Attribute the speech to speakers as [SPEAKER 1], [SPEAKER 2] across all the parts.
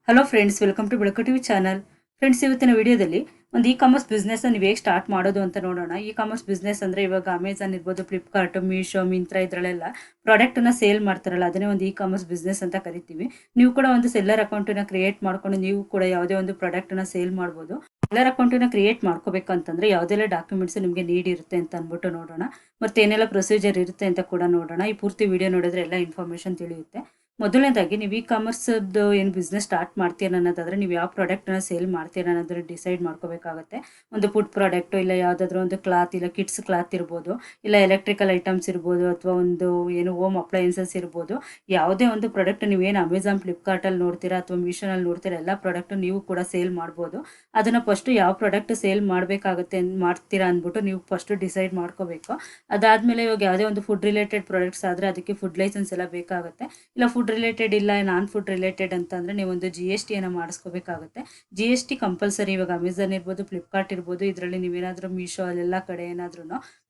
[SPEAKER 1] Hello friends, welcome to ಬೆಳಕು TV channel. Friends, ಇವತ್ತಿನ ವಿಡಿಯೋದಲ್ಲಿ ಒಂದು ಕಾಮರ್ಸ್ ಬಿಸ್ನೆಸ್ ನೀವು ಹೇಗೆ ಸ್ಟಾರ್ಟ್ ಮಾಡೋದು ಅಂತ ನೋಡೋಣ. ಕಾಮರ್ಸ್ ಬಿಸ್ನೆಸ್ ಅಂದರೆ ಇವಾಗ ಅಮೆಝಾನ್ ಇರ್ಬೋದು, ಫ್ಲಿಪ್ಕಾರ್ಟ್, ಮೀಶೋ, ಮಿಂತ್ರಾ ಇದರಲ್ಲೆಲ್ಲ ಪ್ರಾಡಕ್ಟನ್ನು ಸೇಲ್ ಮಾಡ್ತಾರಲ್ಲ, ಅದನ್ನೇ ಒಂದು ಕಾಮರ್ಸ್ ಬಿಸ್ನೆಸ್ ಅಂತ ಕರಿತೀವಿ. ನೀವು ಕೂಡ ಒಂದು ಸೆಲ್ಲರ್ ಅಕೌಂಟನ್ನು ಕ್ರಿಯೇಟ್ ಮಾಡ್ಕೊಂಡು ನೀವು ಕೂಡ ಯಾವುದೇ ಒಂದು ಪ್ರಾಡಕ್ಟನ್ನು ಸೇಲ್ ಮಾಡ್ಬೋದು. ಸೆಲ್ಲರ್ ಅಕೌಂಟನ್ನು ಕ್ರಿಯೇಟ್ ಮಾಡ್ಕೋಬೇಕಂತಂದ್ರೆ ಯಾವುದೆಲ್ಲ ಡಾಕ್ಯುಮೆಂಟ್ಸ್ ನಿಮಗೆ ನೀಡ್ ಇರುತ್ತೆ ಅಂತ ಅಂದ್ಬಿಟ್ಟು ನೋಡೋಣ. ಮತ್ತೆ ಏನೆಲ್ಲ ಪ್ರೊಸೀಜರ್ ಇರುತ್ತೆ ಅಂತ ಕೂಡ ನೋಡೋಣ. ಈ ಪೂರ್ತಿ ವಿಡಿಯೋ ನೋಡಿದ್ರೆ ಎಲ್ಲ ಇನ್ಫಾರ್ಮೇಷನ್ ತಿಳಿಯುತ್ತೆ. ಮೊದಲನೇದಾಗಿ ನೀವು ಕಾಮರ್ಸ್ದು ಏನು ಬಿಸ್ನೆಸ್ ಸ್ಟಾರ್ಟ್ ಮಾಡ್ತೀರ ಅನ್ನೋದಾದ್ರೆ ನೀವು ಯಾವ ಪ್ರಾಡಕ್ಟನ್ನ ಸೇಲ್ ಮಾಡ್ತೀರ ಅನ್ನೋದ್ರ ಡಿಸೈಡ್ ಮಾಡ್ಕೋಬೇಕಾಗುತ್ತೆ. ಒಂದು ಫುಡ್ ಪ್ರಾಡಕ್ಟು, ಇಲ್ಲ ಯಾವುದಾದ್ರೂ ಒಂದು ಕ್ಲಾತ್, ಇಲ್ಲ ಕಿಡ್ಸ್ ಕ್ಲಾತ್ ಇರ್ಬೋದು, ಇಲ್ಲ ಎಲೆಕ್ಟ್ರಿಕಲ್ ಐಟಮ್ಸ್ ಇರ್ಬೋದು, ಅಥವಾ ಒಂದು ಏನು ಹೋಮ್ ಅಪ್ಲಯನ್ಸಸ್ ಇರ್ಬೋದು. ಯಾವುದೇ ಒಂದು ಪ್ರಾಡಕ್ಟ್ ನೀವೇನು ಅಮೆಝಾನ್, ಫ್ಲಿಪ್ಕಾರ್ಟಲ್ಲಿ ನೋಡ್ತೀರಾ ಅಥವಾ ಮೀಶೋನಲ್ಲಿ ನೋಡ್ತೀರಾ, ಎಲ್ಲ ಪ್ರಾಡಕ್ಟು ನೀವು ಕೂಡ ಸೇಲ್ ಮಾಡ್ಬೋದು. ಅದನ್ನು ಫಸ್ಟು ಯಾವ ಪ್ರಾಡಕ್ಟ್ ಸೇಲ್ ಮಾಡಬೇಕಾಗುತ್ತೆ ಮಾಡ್ತೀರಾ ಅಂದ್ಬಿಟ್ಟು ನೀವು ಫಸ್ಟು ಡಿಸೈಡ್ ಮಾಡ್ಕೋಬೇಕು. ಅದಾದಮೇಲೆ ಇವಾಗ ಯಾವುದೇ ಒಂದು ಫುಡ್ ರಿಲೇಟೆಡ್ ಪ್ರಾಡಕ್ಟ್ಸ್ ಆದರೆ ಅದಕ್ಕೆ ಫುಡ್ ಲೈಸೆನ್ಸ್ ಎಲ್ಲ ಬೇಕಾಗುತ್ತೆ. ಇಲ್ಲ ಫುಡ್ ರಿಲೇಟೆಡ್ ಇಲ್ಲ ನಾನ್ ಫುಡ್ ರಿಲೇಟೆಡ್ ಅಂತಂದರೆ ನೀವೊಂದು GSTಯನ್ನು ಮಾಡಿಸ್ಕೋಬೇಕಾಗುತ್ತೆ. GST compulsory. ಇವಾಗ ಅಮೆಝಾನ್ ಇರ್ಬೋದು, ಫ್ಲಿಪ್ಕಾರ್ಟ್ ಇರ್ಬೋದು, ಇದರಲ್ಲಿ ನೀವೇನಾದರೂ ಮೀಶೋ ಅಲ್ಲೆಲ್ಲ ಕಡೆ ಏನಾದ್ರೂ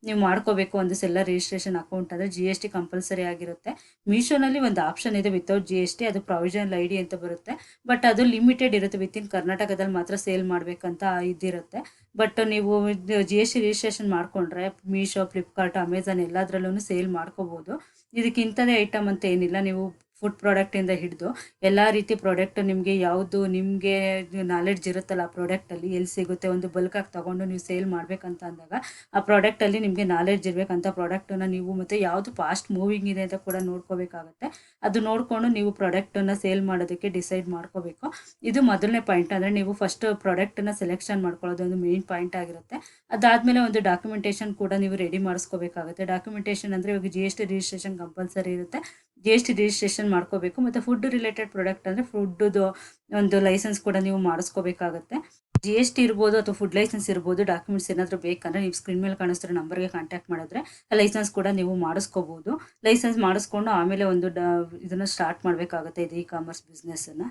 [SPEAKER 1] ನೀವು ಮಾಡ್ಕೋಬೇಕು ಒಂದು ಸೆಲ್ಲರ್ ರಿಜಿಸ್ಟ್ರೇಷನ್ ಅಕೌಂಟ್ ಅಂದರೆ GST ಕಂಪಲ್ಸರಿ ಆಗಿರುತ್ತೆ. ಮೀಶೋನಲ್ಲಿ ಒಂದು ಆಪ್ಷನ್ ಇದೆ ವಿತೌಟ್ GST, ಅದು ಪ್ರಾವಿಷನಲ್ ID ಅಂತ ಬರುತ್ತೆ. ಬಟ್ ಅದು ಲಿಮಿಟೆಡ್ ಇರುತ್ತೆ, ವಿತಿನ್ ಕರ್ನಾಟಕದಲ್ಲಿ ಮಾತ್ರ ಸೇಲ್ ಮಾಡಬೇಕಂತ ಇದಿರುತ್ತೆ. ಬಟ್ ನೀವು GST ರಿಜಿಸ್ಟ್ರೇಷನ್ ಮಾಡಿಕೊಂಡ್ರೆ ಮೀಶೋ, ಫ್ಲಿಪ್ಕಾರ್ಟ್, ಅಮೆಝಾನ್ ಎಲ್ಲದರಲ್ಲೂ ಸೇಲ್ ಮಾಡ್ಕೋಬೋದು. ಇದಕ್ಕಿಂಥದೇ ಐಟಮ್ ಅಂತ ಏನಿಲ್ಲ. ನೀವು ಫುಡ್ ಪ್ರಾಡಕ್ಟಿಂದ ಹಿಡಿದು ಎಲ್ಲ ರೀತಿ ಪ್ರಾಡಕ್ಟ್ ನಿಮಗೆ ಯಾವುದು ನಿಮಗೆ ನಾಲೆಡ್ಜ್ ಇರುತ್ತಲ್ಲ ಆ ಪ್ರಾಡಕ್ಟಲ್ಲಿ ಎಲ್ಲಿ ಸಿಗುತ್ತೆ, ಒಂದು ಬಲ್ಕಾಗಿ ತೊಗೊಂಡು ನೀವು ಸೇಲ್ ಮಾಡಬೇಕಂತ ಅಂದಾಗ ಆ ಪ್ರಾಡಕ್ಟಲ್ಲಿ ನಿಮಗೆ ನಾಲೆಡ್ಜ್ ಇರಬೇಕಂತ ಪ್ರಾಡಕ್ಟನ್ನು ನೀವು ಮತ್ತು ಯಾವುದು ಫಾಸ್ಟ್ ಮೂವಿಂಗ್ ಇದೆ ಅಂತ ಕೂಡ ನೋಡ್ಕೋಬೇಕಾಗತ್ತೆ. ಅದು ನೋಡಿಕೊಂಡು ನೀವು ಪ್ರಾಡಕ್ಟನ್ನು ಸೇಲ್ ಮಾಡೋದಕ್ಕೆ ಡಿಸೈಡ್ ಮಾಡ್ಕೋಬೇಕು. ಇದು ಮೊದಲನೇ ಪಾಯಿಂಟ್. ಅಂದರೆ ನೀವು ಫಸ್ಟ್ ಪ್ರಾಡಕ್ಟನ್ನು ಸೆಲೆಕ್ಷನ್ ಮಾಡ್ಕೊಳ್ಳೋದು ಒಂದು ಮೇನ್ ಪಾಯಿಂಟ್ ಆಗಿರುತ್ತೆ. ಅದಾದಮೇಲೆ ಒಂದು ಡಾಕ್ಯುಮೆಂಟೇಷನ್ ಕೂಡ ನೀವು ರೆಡಿ ಮಾಡಿಸ್ಕೋಬೇಕಾಗುತ್ತೆ. ಡಾಕ್ಯುಮೆಂಟೇಷನ್ ಅಂದರೆ ಇವಾಗ GST ರಿಜಿಸ್ಟ್ರೇಷನ್ ಕಂಪಲ್ಸರಿ ಇರುತ್ತೆ. GST ರಿಜಿಸ್ಟ್ರೇಷನ್ ಮಾಡ್ಕೋಬೇಕು. ಮತ್ತು ಫುಡ್ ರಿಲೇಟೆಡ್ ಪ್ರಾಡಕ್ಟ್ ಅಂದರೆ ಫುಡ್ದು ಒಂದು ಲೈಸೆನ್ಸ್ ಕೂಡ ನೀವು ಮಾಡಿಸ್ಕೋಬೇಕಾಗುತ್ತೆ. GST ಇರ್ಬೋದು ಅಥವಾ ಫುಡ್ ಲೈಸೆನ್ಸ್ ಇರ್ಬೋದು. ಡಾಕ್ಯುಮೆಂಟ್ಸ್ ಏನಾದರೂ ಬೇಕಂದರೆ ನೀವು ಸ್ಕ್ರೀನ್ ಮೇಲೆ ಕಾಣಿಸ್ತಿರೋ ನಂಬರ್ಗೆ ಕಾಂಟ್ಯಾಕ್ಟ್ ಮಾಡಿದ್ರೆ ಲೈಸೆನ್ಸ್ ಕೂಡ ನೀವು ಮಾಡಿಸ್ಕೋಬೋದು. ಲೈಸೆನ್ಸ್ ಮಾಡಿಸ್ಕೊಂಡು ಆಮೇಲೆ ಒಂದು ಇದನ್ನು ಸ್ಟಾರ್ಟ್ ಮಾಡಬೇಕಾಗುತ್ತೆ ಇದು ಕಾಮರ್ಸ್ ಬಿಸ್ನೆಸ್ಸನ್ನು.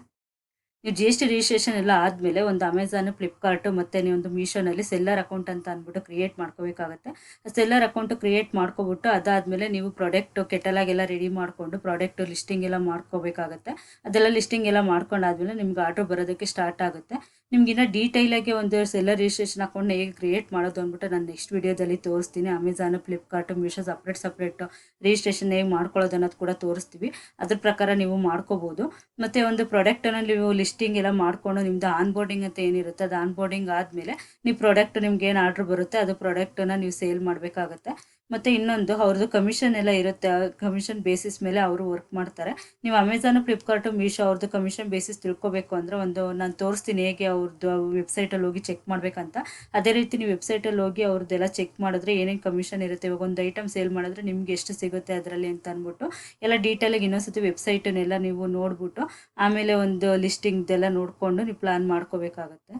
[SPEAKER 1] ನೀವು GST ರಿಜಿಸ್ಟ್ರೇಷನ್ ಎಲ್ಲ ಆದಮೇಲೆ ಒಂದು ಅಮೆಝಾನ್, ಫ್ಲಿಪ್ಕಾರ್ಟು ಮತ್ತು ನೀವೊಂದು ಮೀಶೋನಲ್ಲಿ ಸೆಲ್ಲರ್ ಅಕೌಂಟ್ ಅಂತ ಅಂದ್ಬಿಟ್ಟು ಕ್ರಿಯೇಟ್ ಮಾಡ್ಕೋಬೇಕಾಗುತ್ತೆ. ಸೆಲ್ಲರ್ ಅಕೌಂಟು ಕ್ರಿಯೇಟ್ ಮಾಡ್ಕೊಬಿಟ್ಟು ಅದಾದಮೇಲೆ ನೀವು ಪ್ರಾಡಕ್ಟು ಕೆಟಲಾಗ್ ಎಲ್ಲ ರೆಡಿ ಮಾಡಿಕೊಂಡು ಪ್ರಾಡಕ್ಟು ಲಿಸ್ಟಿಂಗ್ ಎಲ್ಲ ಮಾಡ್ಕೋಬೇಕಾಗುತ್ತೆ. ಅದೆಲ್ಲ ಲಿಸ್ಟಿಂಗ್ ಎಲ್ಲ ಮಾಡ್ಕೊಂಡಾದ್ಮೇಲೆ ನಿಮ್ಗೆ ಆರ್ಡ್ರ್ ಬರೋದಕ್ಕೆ ಸ್ಟಾರ್ಟ್ ಆಗುತ್ತೆ. ನಿಮಗಿನ್ನ ಡೀಟೈಲಾಗಿ ಒಂದು ಸೆಲ್ಲರ್ ರಿಜಿಸ್ಟ್ರೇಷನ್ ಅಕೌಂಟ್ನ ಹೇಗೆ ಕ್ರಿಯೇಟ್ ಮಾಡೋದು ಅಂದ್ಬಿಟ್ಟು ನಾನು ನೆಕ್ಸ್ಟ್ ವೀಡಿಯೋದಲ್ಲಿ ತೋರಿಸ್ತೀನಿ. Amazon, Flipkart, Meesho separate registration ಹೇಗೆ ಮಾಡ್ಕೊಳ್ಳೋದು ಅನ್ನೋದು ಕೂಡ ತೋರಿಸ್ತೀವಿ. ಅದ್ರ ಪ್ರಕಾರ ನೀವು ಮಾಡ್ಕೋಬೋದು. ಮತ್ತು ಒಂದು ಪ್ರಾಡಕ್ಟನ್ನು ನೀವು ಲಿಸ್ಟಿಂಗ್ ಎಲ್ಲ ಮಾಡಿಕೊಂಡು ನಿಮ್ಮದು ಆನ್ಬೋರ್ಡಿಂಗ್ ಅಂತ ಏನಿರುತ್ತೆ ಅದು ಆನ್ಬೋರ್ಡಿಂಗ್ ಆದಮೇಲೆ ನೀವು ಪ್ರಾಡಕ್ಟ್ ನಿಮ್ಗೆ ಏನು ಆರ್ಡ್ರ್ ಬರುತ್ತೆ ಅದು ಪ್ರಾಡಕ್ಟನ್ನು ನೀವು ಸೇಲ್ ಮಾಡಬೇಕಾಗತ್ತೆ. ಮತ್ತು ಇನ್ನೊಂದು ಅವ್ರದ್ದು ಕಮಿಷನ್ ಎಲ್ಲ ಇರುತ್ತೆ. ಕಮಿಷನ್ ಬೇಸಿಸ್ ಮೇಲೆ ಅವರು ವರ್ಕ್ ಮಾಡ್ತಾರೆ. ನೀವು ಅಮೆಝಾನು, ಫ್ಲಿಪ್ಕಾರ್ಟು, ಮೀಶೋ ಅವ್ರದ್ದು ಕಮಿಷನ್ ಬೇಸಿಸ್ ತಿಳ್ಕೊಬೇಕು ಅಂದರೆ ಒಂದು ನಾನು ತೋರಿಸ್ತೀನಿ ಹೇಗೆ ಅವ್ರದ್ದು ವೆಬ್ಸೈಟಲ್ಲಿ ಹೋಗಿ ಚೆಕ್ ಮಾಡಬೇಕಂತ. ಅದೇ ರೀತಿ ನೀವು ವೆಬ್ಸೈಟಲ್ಲಿ ಹೋಗಿ ಅವ್ರದ್ದೆಲ್ಲ ಚೆಕ್ ಮಾಡಿದ್ರೆ ಏನೇನು ಕಮಿಷನ್ ಇರುತ್ತೆ, ಇವಾಗ ಒಂದು ಐಟಮ್ ಸೇಲ್ ಮಾಡಿದ್ರೆ ನಿಮ್ಗೆ ಎಷ್ಟು ಸಿಗುತ್ತೆ ಅದರಲ್ಲಿ ಅಂತ ಅಂದ್ಬಿಟ್ಟು ಎಲ್ಲ ಡೀಟೇಲಾಗಿ ಇನ್ನೊಂದ್ಸತಿ ವೆಬ್ಸೈಟನ್ನೆಲ್ಲ ನೀವು ನೋಡಿಬಿಟ್ಟು ಆಮೇಲೆ ಒಂದು ಲಿಸ್ಟಿಂಗ್ದೆಲ್ಲ ನೋಡಿಕೊಂಡು ನೀವು ಪ್ಲ್ಯಾನ್ ಮಾಡ್ಕೋಬೇಕಾಗತ್ತೆ.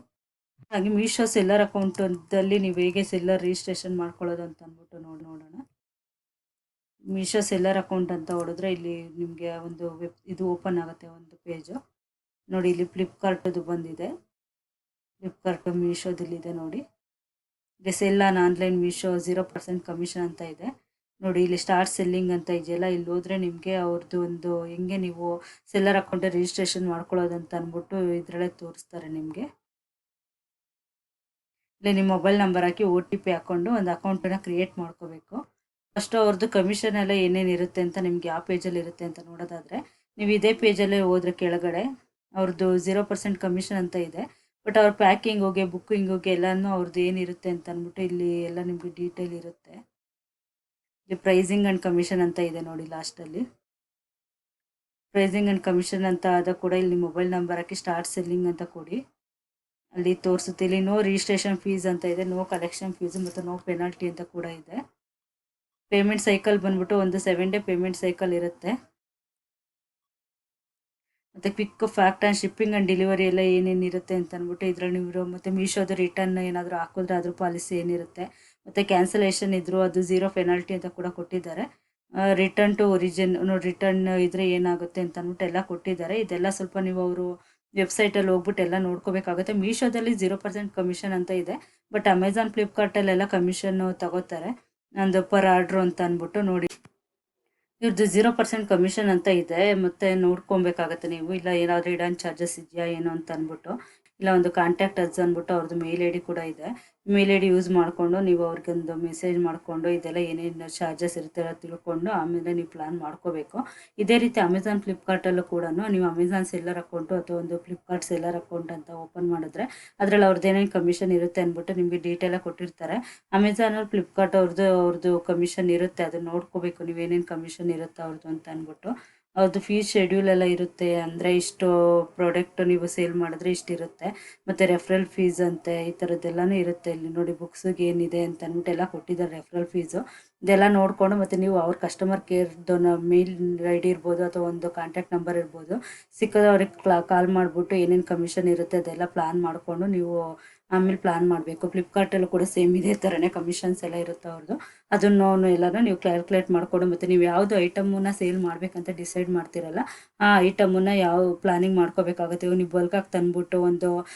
[SPEAKER 1] ಹಾಗೆ ಮೀಶೋ ಸೆಲ್ಲರ್ ಅಕೌಂಟಲ್ಲಿ ನೀವು ಹೇಗೆ ಸೆಲ್ಲರ್ ರಿಜಿಸ್ಟ್ರೇಷನ್ ಮಾಡ್ಕೊಳ್ಳೋದು ಅಂತ ಅಂದ್ಬಿಟ್ಟು ನೋಡೋಣ. ಮೀಶೋ ಸೆಲ್ಲರ್ ಅಕೌಂಟ್ ಅಂತ ಹೊಡೆದ್ರೆ ಇಲ್ಲಿ ನಿಮಗೆ ಒಂದು ಇದು ಓಪನ್ ಆಗುತ್ತೆ, ಒಂದು ಪೇಜು. ನೋಡಿ, ಇಲ್ಲಿ ಫ್ಲಿಪ್ಕಾರ್ಟದು ಬಂದಿದೆ. ಫ್ಲಿಪ್ಕಾರ್ಟು ಮೀಶೋದಲ್ಲಿದೆ ನೋಡಿ. ಇಲ್ಲಿ cell on online Meesho 0% commission ಅಂತ ಇದೆ ನೋಡಿ. ಇಲ್ಲಿ ಸ್ಟಾರ್ಟ್ ಸೆಲ್ಲಿಂಗ್ ಅಂತ ಇದೆಯಲ್ಲ, ಇಲ್ಲಿ ಹೋದರೆ ನಿಮಗೆ ಅವ್ರದ್ದು ಒಂದು ಹೆಂಗೆ ನೀವು ಸೆಲ್ಲರ್ ಅಕೌಂಟ್ ರಿಜಿಸ್ಟ್ರೇಷನ್ ಮಾಡ್ಕೊಳ್ಳೋದಂತ ಅಂದ್ಬಿಟ್ಟು ಇದರಲ್ಲೇ ತೋರಿಸ್ತಾರೆ ನಿಮಗೆ. ಇಲ್ಲಿ ನಿಮ್ಮ ಮೊಬೈಲ್ ನಂಬರ್ ಹಾಕಿ OTP ಹಾಕ್ಕೊಂಡು ಒಂದು ಅಕೌಂಟನ್ನು ಕ್ರಿಯೇಟ್ ಮಾಡ್ಕೋಬೇಕು. ಫಸ್ಟು ಅವ್ರದ್ದು ಕಮಿಷನ್ ಎಲ್ಲ ಏನೇನು ಇರುತ್ತೆ ಅಂತ ನಿಮ್ಗೆ ಯಾವ ಪೇಜಲ್ಲಿ ಇರುತ್ತೆ ಅಂತ ನೋಡೋದಾದರೆ ನೀವು ಇದೇ ಪೇಜಲ್ಲೇ ಹೋದ್ರೆ ಕೆಳಗಡೆ ಅವ್ರದ್ದು 0% ಕಮಿಷನ್ ಅಂತ ಇದೆ. ಬಟ್ ಅವ್ರ ಪ್ಯಾಕಿಂಗ್ ಹೋಗಿ ಬುಕ್ಕಿಂಗ್ ಹೋಗಿ ಎಲ್ಲನೂ ಅವ್ರದ್ದು ಏನಿರುತ್ತೆ ಅಂತ ಅಂದ್ಬಿಟ್ಟು ಇಲ್ಲಿ ಎಲ್ಲ ನಿಮಗೆ ಡೀಟೇಲ್ ಇರುತ್ತೆ. ಇಲ್ಲಿ ಪ್ರೈಸಿಂಗ್ ಆ್ಯಂಡ್ ಕಮಿಷನ್ ಅಂತ ಇದೆ ನೋಡಿ. ಲಾಸ್ಟಲ್ಲಿ ಪ್ರೈಸಿಂಗ್ ಆ್ಯಂಡ್ ಕಮಿಷನ್ ಅಂತ ಆದ ಕೂಡ ಇಲ್ಲಿ ಮೊಬೈಲ್ ನಂಬರ್ ಹಾಕಿ ಸ್ಟಾರ್ಟ್ ಸೆಲ್ಲಿಂಗ್ ಅಂತ ಕೊಡಿ. ಅಲ್ಲಿ ತೋರಿಸುತ್ತೆ. ಇಲ್ಲಿ ನೋ ರಿಜಿಸ್ಟ್ರೇಷನ್ ಫೀಸ್ ಅಂತ ಇದೆ, ನೋ ಕಲೆಕ್ಷನ್ ಫೀಸು ಮತ್ತು ನೋ ಪೆನಾಲ್ಟಿ ಅಂತ ಕೂಡ ಇದೆ. ಪೇಮೆಂಟ್ ಸೈಕಲ್ ಬಂದ್ಬಿಟ್ಟು ಒಂದು 7 ಡೇ ಪೇಮೆಂಟ್ ಸೈಕಲ್ ಇರುತ್ತೆ. ಮತ್ತು quick, fact and shipping and delivery ಎಲ್ಲ ಏನೇನಿರುತ್ತೆ ಅಂತ ಅಂದ್ಬಿಟ್ಟು ಇದರಲ್ಲಿ ನೀವು ಮತ್ತು ಮೀಶೋದು ರಿಟರ್ನ್ ಏನಾದರೂ ಹಾಕಿದ್ರೆ ಅದ್ರ ಪಾಲಿಸಿ ಏನಿರುತ್ತೆ, ಮತ್ತು ಕ್ಯಾನ್ಸಲೇಷನ್ ಇದ್ದರೂ ಅದು 0 ಪೆನಾಲ್ಟಿ ಅಂತ ಕೂಡ ಕೊಟ್ಟಿದ್ದಾರೆ. ರಿಟರ್ನ್ ಟು ಒರಿಜಿನ್ ರಿಟರ್ನ್ ಇದ್ದರೆ ಏನಾಗುತ್ತೆ ಅಂತ ಅಂದ್ಬಿಟ್ಟು ಎಲ್ಲ ಕೊಟ್ಟಿದ್ದಾರೆ. ಇದೆಲ್ಲ ಸ್ವಲ್ಪ ನೀವು ಅವರು ವೆಬ್ಸೈಟಲ್ಲಿ ಹೋಗ್ಬಿಟ್ಟು ಎಲ್ಲ ನೋಡ್ಕೋಬೇಕಾಗುತ್ತೆ. ಮೀಶೋದಲ್ಲಿ 0% ಕಮಿಷನ್ ಅಂತ ಇದೆ. ಬಟ್ ಅಮೆಝಾನ್, ಫ್ಲಿಪ್ಕಾರ್ಟಲ್ಲೆಲ್ಲ ಕಮಿಷನ್ನು ತಗೋತಾರೆ ಒಂದು ಪರ್ ಆರ್ಡ್ರು ಅಂತ ಅಂದ್ಬಿಟ್ಟು ನೋಡಿ. ಇವ್ರದ್ದು 0% ಕಮಿಷನ್ ಅಂತ ಇದೆ. ಮತ್ತೆ ನೋಡ್ಕೊಬೇಕಾಗತ್ತೆ ನೀವು. ಇಲ್ಲ ಏನಾದರೂ ಹಿಡನ್ ಚಾರ್ಜಸ್ ಇದೆಯಾ ಏನೋ ಅಂತ ಅಂದ್ಬಿಟ್ಟು. ಇಲ್ಲ ಒಂದು ಕಾಂಟ್ಯಾಕ್ಟ್ ಅಸ್ ಅಂದ್ಬಿಟ್ಟು ಅವ್ರದ್ದು ಮೇಲ್ ಐ ಡಿ ಕೂಡ ಇದೆ. ಮೇಲ್ ಐ ಡಿ ಯೂಸ್ ಮಾಡಿಕೊಂಡು ನೀವು ಅವ್ರಿಗೊಂದು ಮೆಸೇಜ್ ಮಾಡಿಕೊಂಡು ಇದೆಲ್ಲ ಏನೇನು ಚಾರ್ಜಸ್ ಇರುತ್ತೆ ತಿಳ್ಕೊಂಡು ಆಮೇಲೆ ನೀವು ಪ್ಲಾನ್ ಮಾಡ್ಕೋಬೇಕು. ಇದೇ ರೀತಿ ಅಮೆಝಾನ್ ಫ್ಲಿಪ್ಕಾರ್ಟಲ್ಲೂ ಕೂಡ ನೀವು ಅಮೆಝಾನ್ ಸೆಲ್ಲರ್ ಅಕೌಂಟು ಅಥವಾ ಒಂದು ಫ್ಲಿಪ್ಕಾರ್ಟ್ ಸೆಲ್ಲರ್ ಅಕೌಂಟ್ ಅಂತ ಓಪನ್ ಮಾಡಿದ್ರೆ ಅದರಲ್ಲಿ ಅವ್ರದ್ದು ಏನೇನು ಕಮಿಷನ್ ಇರುತ್ತೆ ಅಂದ್ಬಿಟ್ಟು ನಿಮಗೆ ಡೀಟೇಲಾಗಿ ಕೊಟ್ಟಿರ್ತಾರೆ. ಅಮೆಝಾನಲ್ಲಿ ಫ್ಲಿಪ್ಕಾರ್ಟ್ ಅವ್ರದ್ದು ಕಮಿಷನ್ ಇರುತ್ತೆ. ಅದನ್ನ ನೋಡ್ಕೋಬೇಕು ನೀವು ಏನೇನು ಕಮಿಷನ್ ಇರುತ್ತೆ ಅವ್ರದ್ದು ಅಂತ ಅಂದ್ಬಿಟ್ಟು. ಅವ್ರದ್ದು ಫೀಸ್ ಶೆಡ್ಯೂಲ್ ಎಲ್ಲ ಇರುತ್ತೆ. ಅಂದರೆ ಇಷ್ಟು ಪ್ರಾಡಕ್ಟ್ ನೀವು ಸೇಲ್ ಮಾಡಿದ್ರೆ ಇಷ್ಟಿರುತ್ತೆ. ಮತ್ತು ರೆಫರಲ್ ಫೀಸ್ ಅಂತೆ ಈ ಥರದ್ದೆಲ್ಲನೂ ಇರುತ್ತೆ. ಇಲ್ಲಿ ನೋಡಿ ಬುಕ್ಸಿಗೆ ಏನಿದೆ ಅಂತ ಅಂದ್ಬಿಟ್ಟು ಎಲ್ಲ ಕೊಟ್ಟಿದ್ದಾರೆ ರೆಫರಲ್ ಫೀಸು. ಇದೆಲ್ಲ ನೋಡಿಕೊಂಡು ಮತ್ತು ನೀವು ಅವ್ರ ಕಸ್ಟಮರ್ ಕೇರ್ದು ಮೇಲ್ ಐ ಡಿ ಇರ್ಬೋದು ಅಥವಾ ಒಂದು ಕಾಂಟ್ಯಾಕ್ಟ್ ನಂಬರ್ ಇರ್ಬೋದು, ಸಿಕ್ಕದ ಅವ್ರಿಗೆ ಕಾಲ್ ಮಾಡಿಬಿಟ್ಟು ಏನೇನು ಕಮಿಷನ್ ಇರುತ್ತೆ ಅದೆಲ್ಲ ಪ್ಲಾನ್ ಮಾಡಿಕೊಂಡು ನೀವು ಆಮೇಲೆ ಪ್ಲಾನ್ ಮಾಡಬೇಕು. ಫ್ಲಿಪ್ಕಾರ್ಟಲ್ಲೂ ಕೂಡ ಸೇಮ್ ಇದೇ ಥರನೇ ಕಮಿಷನ್ಸ್ ಎಲ್ಲ ಇರುತ್ತೆ ಅವ್ರದ್ದು. ಅದನ್ನು ಎಲ್ಲನೂ ನೀವು ಕ್ಯಾಲ್ಕುಲೇಟ್ ಮಾಡಿಕೊಂಡು ಮತ್ತು ನೀವು ಯಾವುದು ಐಟಮನ್ನ ಸೇಲ್ ಮಾಡಬೇಕಂತ ಡಿಸೈಡ್ ಮಾಡ್ತೀರಲ್ಲ ಆ ಐಟಮನ್ನ ಯಾವ ಪ್ಲಾನಿಂಗ್ ಮಾಡ್ಕೋಬೇಕಾಗುತ್ತೆ. ಇವಾಗ ನೀವು ಬಲ್ಕಾಗಿ ತಂದ್ಬಿಟ್ಟು ಒಂದು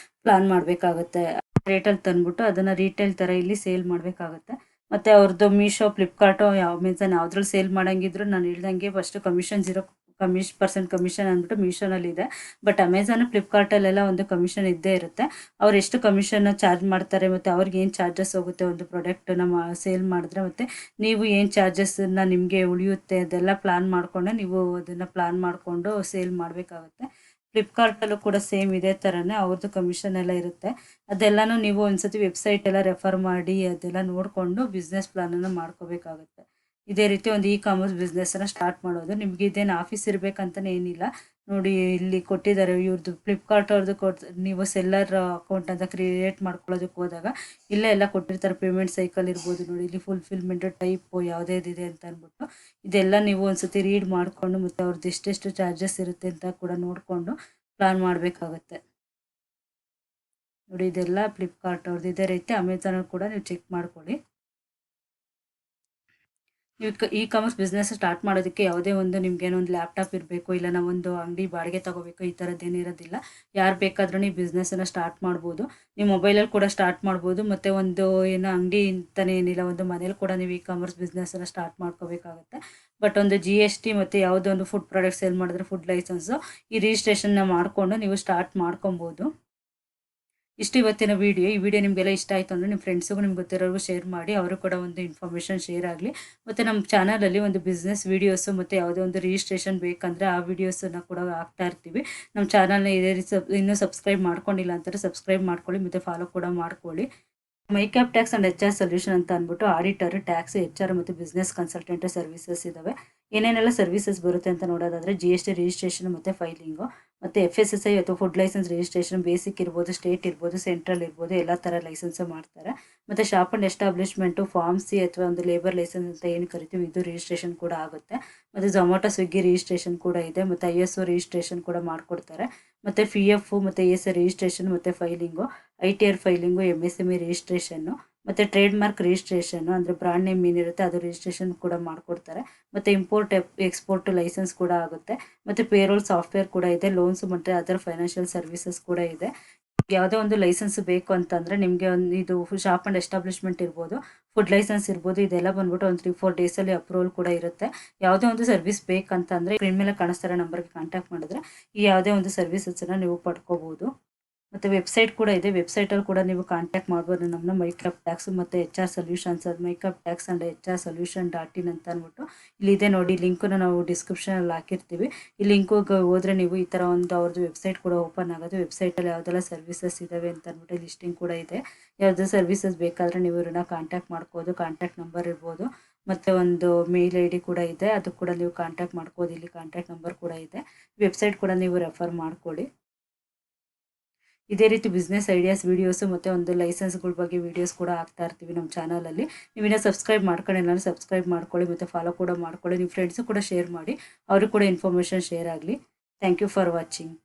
[SPEAKER 1] ಪ್ಲಾನ್ ಮಾಡಬೇಕಾಗತ್ತೆ. ರೇಟಲ್ಲಿ ತಂದ್ಬಿಟ್ಟು ಅದನ್ನು ರೀಟೇಲ್ ಥರ ಇಲ್ಲಿ ಸೇಲ್ ಮಾಡಬೇಕಾಗತ್ತೆ. ಮತ್ತು ಅವ್ರದ್ದು ಮೀಶೋ, ಫ್ಲಿಪ್ಕಾರ್ಟು, ಅಮೆಝಾನ್ ಯಾವುದ್ರಲ್ಲಿ ಸೇಲ್ ಮಾಡೋಂಗಿದ್ರು ನಾನು ಹೇಳ್ದಂಗೆ ಫಸ್ಟು ಕಮಿಷನ್ 0% ಕಮಿಷನ್ ಅಂದ್ಬಿಟ್ಟು ಮೀಶೋನಲ್ಲಿದೆ. ಬಟ್ ಅಮೆಝಾನ್, ಫ್ಲಿಪ್ಕಾರ್ಟಲ್ಲೆಲ್ಲ ಒಂದು ಕಮಿಷನ್ ಇದ್ದೇ ಇರುತ್ತೆ. ಅವ್ರು ಎಷ್ಟು ಕಮಿಷನ್ ಚಾರ್ಜ್ ಮಾಡ್ತಾರೆ ಮತ್ತು ಅವ್ರಿಗೆ ಏನು ಚಾರ್ಜಸ್ ಹೋಗುತ್ತೆ ಒಂದು ಪ್ರಾಡಕ್ಟನ್ನ ಸೇಲ್ ಮಾಡಿದ್ರೆ, ಮತ್ತು ನೀವು ಏನು ಚಾರ್ಜಸ್ಸನ್ನು ನಿಮಗೆ ಉಳಿಯುತ್ತೆ ಅದೆಲ್ಲ ಪ್ಲಾನ್ ಮಾಡಿಕೊಂಡು ನೀವು ಅದನ್ನು ಪ್ಲಾನ್ ಮಾಡಿಕೊಂಡು ಸೇಲ್ ಮಾಡಬೇಕಾಗುತ್ತೆ. ಫ್ಲಿಪ್ಕಾರ್ಟಲ್ಲೂ ಕೂಡ ಸೇಮ್ ಇದೇ ಥರನೇ ಅವ್ರದ್ದು ಕಮಿಷನ್ ಎಲ್ಲ ಇರುತ್ತೆ. ಅದೆಲ್ಲನೂ ನೀವು ಒಂದ್ಸತಿ ವೆಬ್ಸೈಟ್ ಎಲ್ಲ ರೆಫರ್ ಮಾಡಿ ಅದೆಲ್ಲ ನೋಡಿಕೊಂಡು ಬಿಸ್ನೆಸ್ ಪ್ಲಾನನ್ನು ಮಾಡ್ಕೋಬೇಕಾಗುತ್ತೆ. ಇದೇ ರೀತಿ ಒಂದು ಕಾಮರ್ಸ್ ಬಿಸ್ನೆಸ್ಸನ್ನು ಸ್ಟಾರ್ಟ್ ಮಾಡೋದು. ನಿಮಗೆ ಇದೇನು ಆಫೀಸ್ ಇರಬೇಕಂತಲೇ ಏನಿಲ್ಲ. ನೋಡಿ ಇಲ್ಲಿ ಕೊಟ್ಟಿದ್ದಾರೆ ಇವ್ರದ್ದು ಫ್ಲಿಪ್ಕಾರ್ಟ್ ಅವ್ರದ್ದು ನೀವು ಸೆಲ್ಲರ್ ಅಕೌಂಟ್ ಅಂತ ಕ್ರಿಯೇಟ್ ಮಾಡ್ಕೊಳ್ಳೋದಕ್ಕೆ ಹೋದಾಗ ಇಲ್ಲೇ ಎಲ್ಲ ಕೊಟ್ಟಿರ್ತಾರೆ. ಪೇಮೆಂಟ್ ಸೈಕಲ್ ಇರ್ಬೋದು ನೋಡಿ, ಇಲ್ಲಿ ಫುಲ್ಫಿಲ್ಮೆಂಟ್ ಟೈಪು ಯಾವುದೇದಿದೆ ಅಂತ ಅಂದ್ಬಿಟ್ಟು ಇದೆಲ್ಲ ನೀವು ಒಂದ್ಸತಿ ರೀಡ್ ಮಾಡಿಕೊಂಡು ಮತ್ತು ಅವ್ರದ್ದು ಎಷ್ಟೆಷ್ಟು ಚಾರ್ಜಸ್ ಇರುತ್ತೆ ಅಂತ ಕೂಡ ನೋಡಿಕೊಂಡು ಪ್ಲಾನ್ ಮಾಡಬೇಕಾಗತ್ತೆ. ನೋಡಿ ಇದೆಲ್ಲ ಫ್ಲಿಪ್ಕಾರ್ಟ್ ಅವ್ರದ್ದು. ಇದೇ ರೀತಿ ಅಮೆಝಾನ್ ಕೂಡ ನೀವು ಚೆಕ್ ಮಾಡ್ಕೊಳ್ಳಿ. ನೀವು ಕಾಮರ್ಸ್ ಬಿಸ್ನೆಸ್ ಸ್ಟಾರ್ಟ್ ಮಾಡೋದಕ್ಕೆ ಯಾವುದೇ ಒಂದು ನಿಮ್ಗೇನೋ ಒಂದು ಲ್ಯಾಪ್ಟಾಪ್ ಇರಬೇಕು, ಇಲ್ಲ ನಾವೊಂದು ಅಂಗಡಿ ಬಾಡಿಗೆ ತೊಗೋಬೇಕು, ಈ ಥರದ್ದೇನು ಇರೋದಿಲ್ಲ. ಯಾರು ಬೇಕಾದ್ರೂ ಈ ಬಿಸ್ನೆಸ್ಸನ್ನು ಸ್ಟಾರ್ಟ್ ಮಾಡ್ಬೋದು. ನೀವು ಮೊಬೈಲಲ್ಲಿ ಕೂಡ ಸ್ಟಾರ್ಟ್ ಮಾಡ್ಬೋದು. ಮತ್ತು ಒಂದು ಏನೋ ಅಂಗಡಿ ಅಂತಲೇ ಏನಿಲ್ಲ, ಒಂದು ಮನೇಲಿ ಕೂಡ ನೀವು ಕಾಮರ್ಸ್ ಬಿಸ್ನೆಸ್ಸನ್ನು ಸ್ಟಾರ್ಟ್ ಮಾಡ್ಕೋಬೇಕಾಗುತ್ತೆ. ಬಟ್ ಒಂದು GST ಮತ್ತು ಯಾವುದೋ ಒಂದು ಫುಡ್ ಪ್ರಾಡಕ್ಟ್ ಸೇಲ್ ಮಾಡಿದ್ರೆ ಫುಡ್ ಲೈಸೆನ್ಸು ಈ ರಿಜಿಸ್ಟ್ರೇಷನ್ನ ಮಾಡಿಕೊಂಡು ನೀವು ಸ್ಟಾರ್ಟ್ ಮಾಡ್ಕೊಬೋದು. ಇಷ್ಟು ಇವತ್ತಿನ ವಿಡಿಯೋ. ಈ ವಿಡಿಯೋ ನಿಮಗೆಲ್ಲ ಇಷ್ಟ ಆಯಿತು ಅಂದರೆ ನಿಮ್ಮ ಫ್ರೆಂಡ್ಸಿಗೂ ನಿಮ್ಗೆ ಗೊತ್ತಿರೋರಿಗೂ ಶೇರ್ ಮಾಡಿ, ಅವರು ಕೂಡ ಒಂದು ಇನ್ಫಾರ್ಮೇಷನ್ ಶೇರ್ ಆಗಲಿ. ಮತ್ತು ನಮ್ಮ ಚಾನಲಲ್ಲಿ ಒಂದು ಬಿಸ್ನೆಸ್ ವೀಡಿಯೋಸು ಮತ್ತು ಯಾವುದೋ ಒಂದು ರಿಜಿಸ್ಟ್ರೇಷನ್ ಬೇಕಂದರೆ ಆ ವೀಡಿಯೋಸನ್ನು ಕೂಡ ಹಾಕ್ತಾ ಇರ್ತೀವಿ. ನಮ್ಮ ಚಾನಲ್ನ ಇದೇ ರೀತಿ ಇನ್ನೂ ಸಬ್ಸ್ಕ್ರೈಬ್ ಮಾಡ್ಕೊಂಡಿಲ್ಲ ಅಂತಾರೆ ಸಬ್ಸ್ಕ್ರೈಬ್ ಮಾಡ್ಕೊಳ್ಳಿ ಮತ್ತು ಫಾಲೋ ಕೂಡ ಮಾಡ್ಕೊಳ್ಳಿ. Mycap tax and HR solution ಅಂತ ಅಂದ್ಬಿಟ್ಟು ಆಡಿಟರ್, ಟ್ಯಾಕ್ಸ್, HR ಮತ್ತು ಬಿಸ್ನೆಸ್ ಕನ್ಸಲ್ಟೆಂಟ್ ಸರ್ವಿಸಸ್ ಇದ್ದಾವೆ. ಏನೇನೆಲ್ಲ ಸರ್ವಿಸಸ್ ಬರುತ್ತೆ ಅಂತ ನೋಡೋದಾದರೆ GST ರಿಜಿಸ್ಟ್ರೇಷನ್ ಮತ್ತು ಫೈಲಿಂಗು, ಮತ್ತು FSSI ಅಥವಾ ಫುಡ್ ಲೈಸೆನ್ಸ್ ರಿಜಿಸ್ಟ್ರೇಷನ್, ಬೇಸಿಕ್ ಇರ್ಬೋದು, ಸ್ಟೇಟ್ ಇರ್ಬೋದು, ಸೆಂಟ್ರಲ್ ಇರ್ಬೋದು, ಎಲ್ಲ ಥರ ಲೈಸೆನ್ಸು ಮಾಡ್ತಾರೆ. ಮತ್ತು shop and establishment, form C ಅಥವಾ ಒಂದು ಲೇಬರ್ ಲೈಸೆನ್ಸ್ ಅಂತ ಏನು ಕರಿತೀವಿ ಇದು ರಿಜಿಸ್ಟ್ರೇಷನ್ ಕೂಡ ಆಗುತ್ತೆ. ಮತ್ತು ಝೊಮ್ಯಾಟೊ, ಸ್ವಿಗ್ಗಿ ರಿಜಿಸ್ಟ್ರೇಷನ್ ಕೂಡ ಇದೆ. ಮತ್ತು ISO ರಿಜಿಸ್ಟ್ರೇಷನ್ ಕೂಡ ಮಾಡಿಕೊಡ್ತಾರೆ. ಮತ್ತು PF ಮತ್ತು ESI ರಿಜಿಸ್ಟ್ರೇಷನ್ ಮತ್ತು filing, ITR filing, MSME registration, ಮತ್ತು ಟ್ರೇಡ್ ಮಾರ್ಕ್ ರಿಜಿಸ್ಟ್ರೇಷನ್ನು ಅಂದರೆ ಬ್ರ್ಯಾಂಡ್ ನೇಮ್ ಏನಿರುತ್ತೆ ಅದು ರಿಜಿಸ್ಟ್ರೇಷನ್ ಕೂಡ ಮಾಡಿಕೊಡ್ತಾರೆ. ಮತ್ತು ಇಂಪೋರ್ಟ್ ಎಕ್ಸ್ಪೋರ್ಟ್ ಲೈಸೆನ್ಸ್ ಕೂಡ ಆಗುತ್ತೆ. ಮತ್ತು ಪೇರೋಲ್ ಸಾಫ್ಟ್ವೇರ್ ಕೂಡ ಇದೆ. ಲೋನ್ಸ್ ಮತ್ತು ಅದರ್ ಫೈನಾನ್ಷಿಯಲ್ ಸರ್ವಿಸಸ್ ಕೂಡ ಇದೆ. ಯಾವುದೋ ಒಂದು ಲೈಸೆನ್ಸ್ ಬೇಕು ಅಂತಂದರೆ ನಿಮಗೆ ಒಂದು ಇದು ಶಾಪ್ ಆ್ಯಂಡ್ ಎಸ್ಟಾಬ್ಲಿಷ್ಮೆಂಟ್ ಇರ್ಬೋದು, ಫುಡ್ ಲೈಸೆನ್ಸ್ ಇರ್ಬೋದು, ಇದೆಲ್ಲ ಬಂದ್ಬಿಟ್ಟು ಒಂದು 3-4 ಡೇಸಲ್ಲಿ ಅಪ್ರೂವಲ್ ಕೂಡ ಇರುತ್ತೆ. ಯಾವುದೇ ಒಂದು ಸರ್ವಿಸ್ ಬೇಕಂತಂದರೆ ಸ್ಕ್ರೀನ್ ಮೇಲೆ ಕಾಣಿಸ್ತಾರೆ ನಂಬರ್ಗೆ ಕಾಂಟ್ಯಾಕ್ಟ್ ಮಾಡಿದ್ರೆ ಈ ಯಾವುದೇ ಒಂದು ಸರ್ವಿಸಸನ್ನು ನೀವು ಪಡ್ಕೋಬೋದು. ಮತ್ತು ವೆಬ್ಸೈಟ್ ಕೂಡ ಇದೆ. ವೆಬ್ಸೈಟಲ್ಲಿ ಕೂಡ ನೀವು ಕಾಂಟ್ಯಾಕ್ಟ್ ಮಾಡ್ಬೋದು ನಮ್ಮನ್ನ. ಮೈಕ್ಯಾಪ್ ಟ್ಯಾಕ್ಸ್ ಮತ್ತು HR solutions, MyCap tax and HR solution.in ಅಂತ ಅಂದ್ಬಿಟ್ಟು ಇಲ್ಲಿದೆ ನೋಡಿ. ಲಿಂಕನ್ನು ನಾವು ಡಿಸ್ಕ್ರಿಪ್ಷನಲ್ಲಿ ಹಾಕಿರ್ತೀವಿ. ಈ ಲಿಂಕಿಗೆ ಹೋದರೆ ನೀವು ಈ ಥರ ಒಂದು ಅವ್ರದ್ದು ವೆಬ್ಸೈಟ್ ಕೂಡ ಓಪನ್ ಆಗೋದು. ವೆಬ್ಸೈಟಲ್ಲಿ ಯಾವುದೆಲ್ಲ ಸರ್ವಿಸಸ್ ಇದ್ದಾವೆ ಅಂತ ಅಂದ್ಬಿಟ್ಟು ಲಿಸ್ಟಿಂಗ್ ಕೂಡ ಇದೆ. ಯಾವುದೇ ಸರ್ವಿಸಸ್ ಬೇಕಾದರೆ ನೀವು ಇವ್ರನ್ನ ಕಾಂಟ್ಯಾಕ್ಟ್ ಮಾಡ್ಬೋದು. ಕಾಂಟ್ಯಾಕ್ಟ್ ನಂಬರ್ ಇರ್ಬೋದು ಮತ್ತು ಒಂದು ಮೇಲ್ ID ಕೂಡ ಇದೆ, ಅದು ಕೂಡ ನೀವು ಕಾಂಟ್ಯಾಕ್ಟ್ ಮಾಡ್ಬೋದು. ಇಲ್ಲಿ ಕಾಂಟ್ಯಾಕ್ಟ್ ನಂಬರ್ ಕೂಡ ಇದೆ. ವೆಬ್ಸೈಟ್ ಕೂಡ ನೀವು ರೆಫರ್ ಮಾಡ್ಕೊಳ್ಳಿ. ಇದೇ ರೀತಿ ಬಿಸ್ನೆಸ್ ಐಡಿಯಾಸ್ ವೀಡಿಯೋಸು ಮತ್ತು ಒಂದು ಲೈಸೆನ್ಸ್ಗಳ ಬಗ್ಗೆ ವೀಡಿಯೋಸ್ ಕೂಡ ಹಾಕ್ತಾ ಇರ್ತೀವಿ ನಮ್ಮ ಚಾನಲಲ್ಲಿ. ನೀವಿನ್ನೂ ಸಬ್ಸ್ಕ್ರೈಬ್ ಮಾಡ್ಕೊಂಡಿಲ್ಲ ಸಬ್ಸ್ಕ್ರೈಬ್ ಮಾಡ್ಕೊಳ್ಳಿ ಮತ್ತು ಫಾಲೋ ಕೂಡ ಮಾಡ್ಕೊಳ್ಳಿ. ನಿಮ್ಮ ಫ್ರೆಂಡ್ಸು ಕೂಡ ಶೇರ್ ಮಾಡಿ, ಅವ್ರಿಗೆ ಕೂಡ ಇನ್ಫಾರ್ಮೇಷನ್ ಶೇರ್ ಆಗಲಿ. Thank you for watching.